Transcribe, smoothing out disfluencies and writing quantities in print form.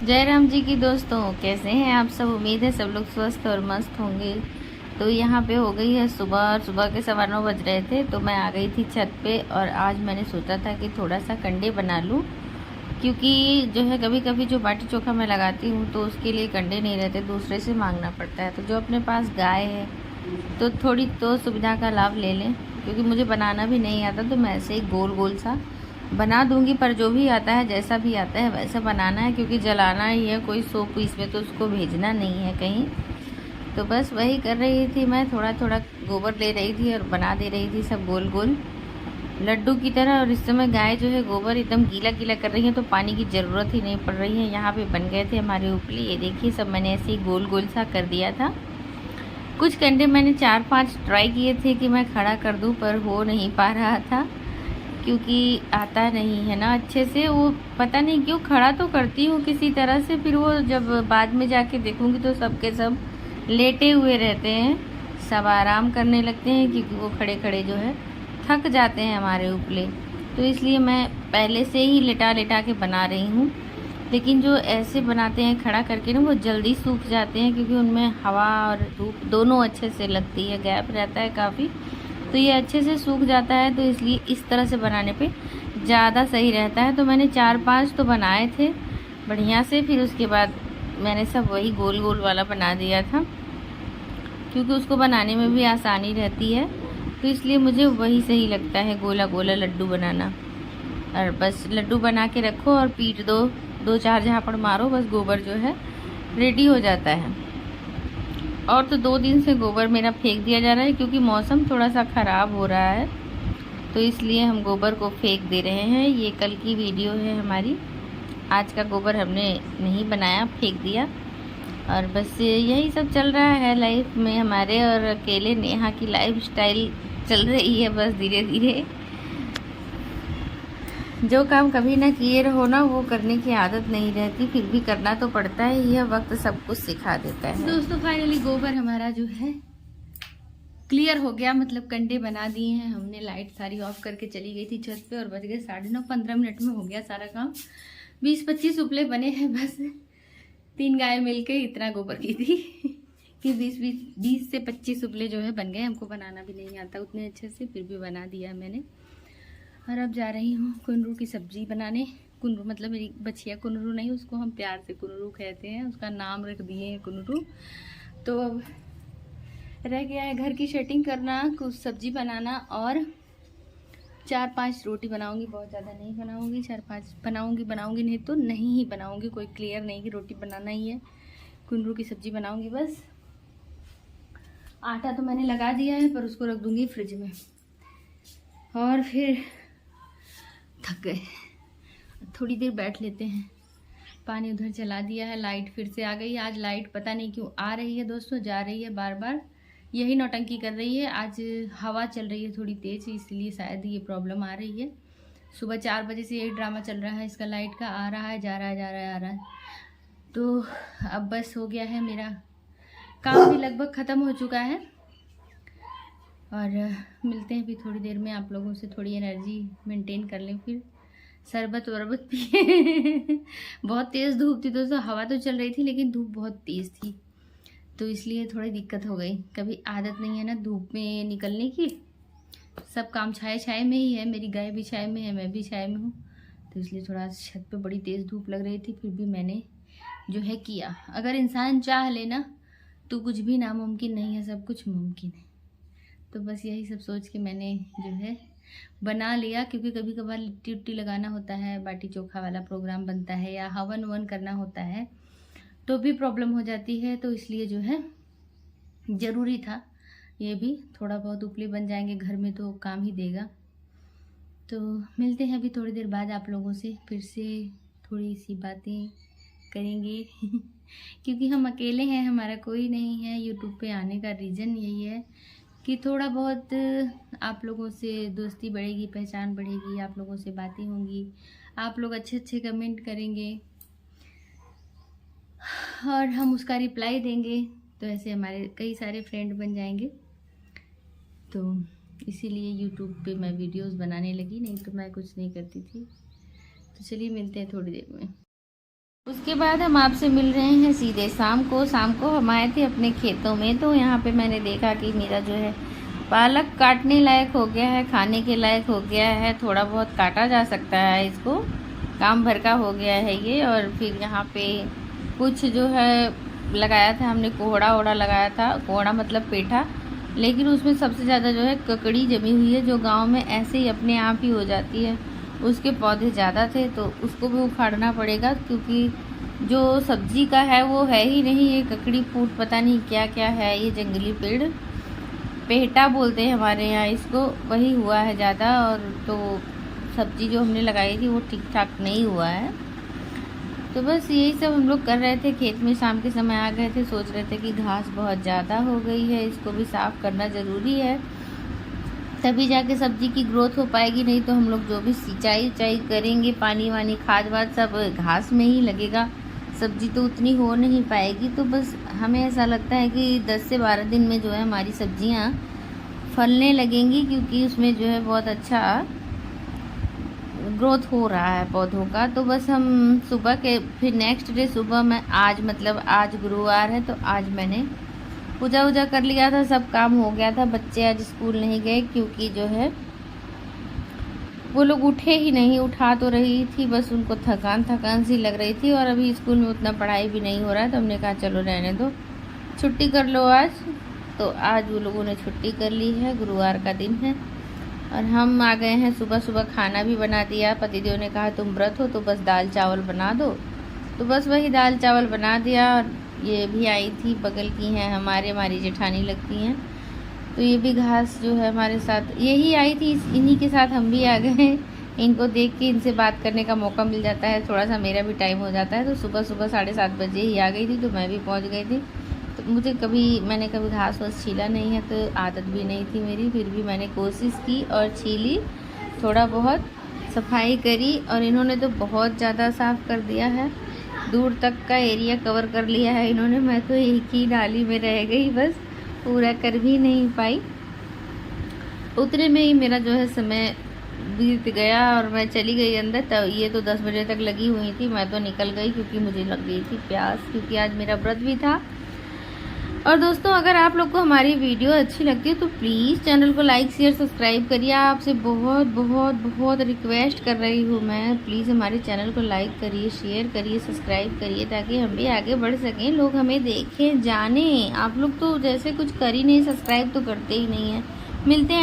जय राम जी की दोस्तों, कैसे हैं आप सब। उम्मीद है सब लोग स्वस्थ और मस्त होंगे। तो यहाँ पे हो गई है सुबह और सुबह के 9:15 बज रहे थे, तो मैं आ गई थी छत पे। और आज मैंने सोचा था कि थोड़ा सा कंडे बना लूँ, क्योंकि जो है कभी कभी जो बाटी चोखा मैं लगाती हूँ तो उसके लिए कंडे नहीं रहते, दूसरे से मांगना पड़ता है। तो जो अपने पास गाय है तो थोड़ी तो सुविधा का लाभ ले लें, क्योंकि मुझे बनाना भी नहीं आता। तो मैं ऐसे ही गोल गोल सा बना दूंगी, पर जो भी आता है जैसा भी आता है वैसा बनाना है, क्योंकि जलाना ही है। कोई 100 पीस में तो उसको भेजना नहीं है कहीं। तो बस वही कर रही थी मैं, थोड़ा थोड़ा गोबर ले रही थी और बना दे रही थी सब गोल गोल लड्डू की तरह। और इस समय गाय जो है गोबर एकदम गीला गीला कर रही है, तो पानी की ज़रूरत ही नहीं पड़ रही है। यहाँ पे बन गए थे हमारे उपली, ये देखिए सब मैंने ऐसे ही गोल गोल सा कर दिया था। कुछ कंडे मैंने 4-5 ट्राई किए थे कि मैं खड़ा कर दूं, पर हो नहीं पा रहा था, क्योंकि आता नहीं है ना अच्छे से। वो पता नहीं क्यों खड़ा तो करती हूँ किसी तरह से, फिर वो जब बाद में जाके देखूँगी तो सब के सब लेटे हुए रहते हैं, सब आराम करने लगते हैं, क्योंकि वो खड़े खड़े जो है थक जाते हैं हमारे उपले। तो इसलिए मैं पहले से ही लेटा लेटा के बना रही हूँ। लेकिन जो ऐसे बनाते हैं खड़ा करके ना, वो जल्दी सूख जाते हैं, क्योंकि उनमें हवा और धूप दोनों अच्छे से लगती है, गैप रहता है काफ़ी, तो ये अच्छे से सूख जाता है। तो इसलिए इस तरह से बनाने पे ज़्यादा सही रहता है। तो मैंने 4-5 तो बनाए थे बढ़िया से, फिर उसके बाद मैंने सब वही गोल गोल वाला बना दिया था, क्योंकि उसको बनाने में भी आसानी रहती है। तो इसलिए मुझे वही सही लगता है, गोला गोला लड्डू बनाना। और बस लड्डू बना के रखो और पीट दो, 2-4 झापड़ मारो, बस गोबर जो है रेडी हो जाता है। और तो 2 दिन से गोबर मेरा फेंक दिया जा रहा है, क्योंकि मौसम थोड़ा सा ख़राब हो रहा है, तो इसलिए हम गोबर को फेंक दे रहे हैं। ये कल की वीडियो है हमारी, आज का गोबर हमने नहीं बनाया, फेंक दिया। और बस यही सब चल रहा है लाइफ में हमारे। और अकेले नेहा की लाइफ स्टाइल चल रही है बस धीरे धीरे। जो काम कभी ना किए रहो ना, वो करने की आदत नहीं रहती, फिर भी करना तो पड़ता है। यह वक्त सब कुछ सिखा देता है। दोस्तों फाइनली गोबर हमारा जो है क्लियर हो गया, मतलब कंडे बना दिए हैं हमने। लाइट सारी ऑफ करके चली गई थी छत पे, और बज गए 9:30, 15 मिनट में हो गया सारा काम। 20-25 उपले बने हैं बस। 3 गाय मिलके इतना गोबर की थी कि 20 से 25 उपले जो है बन गए। हमको बनाना भी नहीं आता उतने अच्छे से, फिर भी बना दिया मैंने। और अब जा रही हूँ कुनरू की सब्जी बनाने। कुनरू मतलब मेरी बछिया कुनरू नहीं, उसको हम प्यार से कुनरू कहते हैं, उसका नाम रख दिए हैं कुनरू। तो अब रह गया है घर की सेटिंग करना, कुछ सब्जी बनाना, और 4-5 रोटी बनाऊंगी। बहुत ज़्यादा नहीं बनाऊंगी, 4-5 बनाऊंगी नहीं तो नहीं ही बनाऊंगी। कोई क्लियर नहीं कि रोटी बनाना ही है, कुनरू की सब्जी बनाऊंगी बस। आटा तो मैंने लगा दिया है, पर उसको रख दूंगी फ्रिज में। और फिर थक गए, थोड़ी देर बैठ लेते हैं। पानी उधर चला दिया है, लाइट फिर से आ गई। आज लाइट पता नहीं क्यों आ रही है दोस्तों, जा रही है बार बार, यही नौटंकी कर रही है। आज हवा चल रही है थोड़ी तेज, इसलिए शायद ये प्रॉब्लम आ रही है। सुबह 4 बजे से यही ड्रामा चल रहा है इसका, लाइट का, आ रहा है जा रहा है, जा रहा है आ रहा है। तो अब बस हो गया है, मेरा काम भी लगभग ख़त्म हो चुका है। और मिलते हैं भी थोड़ी देर में आप लोगों से, थोड़ी एनर्जी मेंटेन कर लें, फिर शरबत वरबत पिए बहुत तेज़ धूप थी दोस्तों, हवा तो चल रही थी लेकिन धूप बहुत तेज़ थी, तो इसलिए थोड़ी दिक्कत हो गई। कभी आदत नहीं है ना धूप में निकलने की, सब काम छाए छाए में ही है। मेरी गाय भी छाए में है, मैं भी छाए में हूँ, तो इसलिए थोड़ा छत पे बड़ी तेज़ धूप लग रही थी, फिर भी मैंने जो है किया। अगर इंसान चाह लेना तो कुछ भी नामुमकिन नहीं है, सब कुछ मुमकिन है। तो बस यही सब सोच के मैंने जो है बना लिया, क्योंकि कभी कभार लिट्टी उट्टी लगाना होता है, बाटी चोखा वाला प्रोग्राम बनता है, या हवन वन करना होता है, तो भी प्रॉब्लम हो जाती है। तो इसलिए जो है ज़रूरी था ये भी, थोड़ा बहुत उपले बन जाएंगे घर में तो काम ही देगा। तो मिलते हैं अभी थोड़ी देर बाद आप लोगों से, फिर से थोड़ी सी बातें करेंगे क्योंकि हम अकेले हैं, हमारा कोई नहीं है। यूट्यूब पे आने का रीज़न यही है कि थोड़ा बहुत आप लोगों से दोस्ती बढ़ेगी, पहचान बढ़ेगी, आप लोगों से बातें होंगी, आप लोग अच्छे अच्छे कमेंट करेंगे और हम उसका रिप्लाई देंगे, तो ऐसे हमारे कई सारे फ्रेंड बन जाएंगे। तो इसीलिए यूट्यूब पे मैं वीडियोस बनाने लगी, नहीं तो मैं कुछ नहीं करती थी। तो चलिए मिलते हैं थोड़ी देर में। उसके बाद हम आपसे मिल रहे हैं सीधे शाम को हम आए थे अपने खेतों में। तो यहाँ पे मैंने देखा कि मेरा जो है पालक काटने लायक हो गया है, खाने के लायक हो गया है, थोड़ा बहुत काटा जा सकता है, इसको काम भर का हो गया है ये। और फिर यहाँ पे कुछ जो है लगाया था हमने, कोहड़ा ओढ़ा लगाया था, कोहड़ा मतलब पेठा, लेकिन उसमें सबसे ज़्यादा जो है ककड़ी जमी हुई है, जो गांव में ऐसे ही अपने आप ही हो जाती है। उसके पौधे ज़्यादा थे तो उसको भी उखाड़ना पड़ेगा, क्योंकि जो सब्जी का है वो है ही नहीं, ये ककड़ी फूट पता नहीं क्या क्या है, ये जंगली पेड़ पेहटा बोलते हैं हमारे यहाँ इसको, वही हुआ है ज़्यादा। और तो सब्जी जो हमने लगाई थी वो ठीक ठाक नहीं हुआ है। तो बस यही सब हम लोग कर रहे थे खेत में। शाम के समय आ गए थे, सोच रहे थे कि घास बहुत ज़्यादा हो गई है, इसको भी साफ़ करना ज़रूरी है, तभी जाके सब्जी की ग्रोथ हो पाएगी। नहीं तो हम लोग जो भी सिंचाई करेंगे, पानी वानी खाद वाद सब घास में ही लगेगा, सब्जी तो उतनी हो नहीं पाएगी। तो बस हमें ऐसा लगता है कि 10 से 12 दिन में जो है हमारी सब्जियां फलने लगेंगी, क्योंकि उसमें जो है बहुत अच्छा ग्रोथ हो रहा है पौधों का। तो बस हम सुबह के फिर नेक्स्ट डे सुबह में आज गुरुवार है, तो आज मैंने पूजा वूजा कर लिया था, सब काम हो गया था। बच्चे आज स्कूल नहीं गए, क्योंकि जो है वो लोग उठे ही नहीं, उठा तो रही थी, बस उनको थकान सी लग रही थी, और अभी स्कूल में उतना पढ़ाई भी नहीं हो रहा है। तो हमने कहा चलो रहने दो, छुट्टी कर लो आज। तो आज वो लोगों ने छुट्टी कर ली है, गुरुवार का दिन है। और हम आ गए हैं, सुबह खाना भी बना दिया। पतिदेव ने कहा तुम व्रत हो तो बस दाल चावल बना दो, तो बस वही दाल चावल बना दिया। और ये भी आई थी, बगल की हैं हमारी जेठानी लगती हैं, तो ये भी घास जो है हमारे साथ यही आई थी, इन्हीं के साथ हम भी आ गए। इनको देख के इनसे बात करने का मौका मिल जाता है, थोड़ा सा मेरा भी टाइम हो जाता है। तो सुबह 7:30 बजे ही आ गई थी, तो मैं भी पहुंच गई थी। तो मैंने कभी घास वास छीला नहीं है, तो आदत भी नहीं थी मेरी, फिर भी मैंने कोशिश की और छीली, थोड़ा बहुत सफाई करी। और इन्होंने तो बहुत ज़्यादा साफ़ कर दिया है, दूर तक का एरिया कवर कर लिया है इन्होंने। मैं तो एक ही डाली में रह गई, बस पूरा कर भी नहीं पाई। उतने में ही मेरा जो है समय बीत गया और मैं चली गई अंदर। तो ये तो 10 बजे तक लगी हुई थी, मैं तो निकल गई, क्योंकि मुझे लग गई थी प्यास, क्योंकि आज मेरा व्रत भी था। और दोस्तों, अगर आप लोग को हमारी वीडियो अच्छी लगती है तो प्लीज़ चैनल को लाइक शेयर सब्सक्राइब करिए। आपसे बहुत बहुत बहुत रिक्वेस्ट कर रही हूँ मैं, प्लीज़ हमारे चैनल को लाइक करिए, शेयर करिए, सब्सक्राइब करिए, ताकि हम भी आगे बढ़ सकें, लोग हमें देखें, जानें। आप लोग तो जैसे कुछ कर ही नहीं, सब्सक्राइब तो करते ही नहीं हैं। मिलते हैं